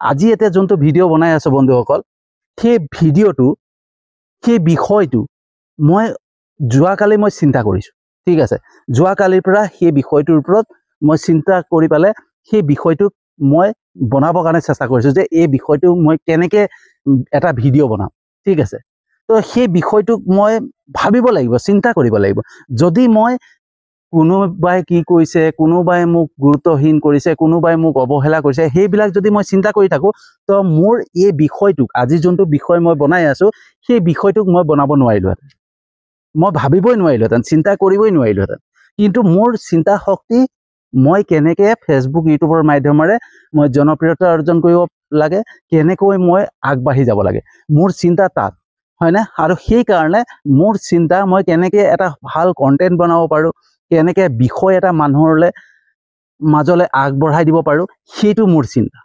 আজি এতিয়া যোনটো ভিডিঅ' বনাই আছো বন্ধুসকল, সেই ভিডিঅ'টো সেই বিষয়টো মই যোৱাকালি মই চিন্তা কৰিছোঁ। ঠিক আছে, যোৱাকালিৰ পৰা সেই বিষয়টোৰ ওপৰত মই চিন্তা কৰি পেলাই সেই বিষয়টোক মই বনাবৰ কাৰণে চেষ্টা কৰিছোঁ যে এই বিষয়টো মই কেনেকৈ এটা ভিডিঅ' বনাম। ঠিক আছে, তো সেই বিষয়টোক মই ভাবিব লাগিব, চিন্তা কৰিব লাগিব। যদি মই কোনোবাই কি কৰিছে, কোনোবাই মোক গুৰুত্বহীন কৰিছে, কোনোবাই মোক অৱহেলা কৰিছে, সেইবিলাক যদি মই চিন্তা কৰি থাকোঁ, তো মোৰ এই বিষয়টোক, আজি যোনটো বিষয় মই বনাই আছোঁ, সেই বিষয়টোক মই বনাব নোৱাৰিলোহেঁতেন, মই ভাবিবই নোৱাৰিলোহেঁতেন, চিন্তা কৰিবই নোৱাৰিলোহেঁতেন। কিন্তু মোৰ চিন্তা শক্তি মই কেনেকৈ ফেচবুক ইউটিউবৰ মাধ্যমেৰে মই জনপ্ৰিয়তা অৰ্জন কৰিব লাগে, কেনেকৈ মই আগবাঢ়ি যাব লাগে, মোৰ চিন্তা তাত, হয়নে? আৰু সেইকাৰণে মোৰ চিন্তা মই কেনেকৈ এটা ভাল কণ্টেণ্ট বনাব পাৰোঁ, কেনেকৈ বিষয় এটা মানুহলৈ মাজলৈ আগবঢ়াই দিব পাৰোঁ, সেইটো মোৰ চিন্তা।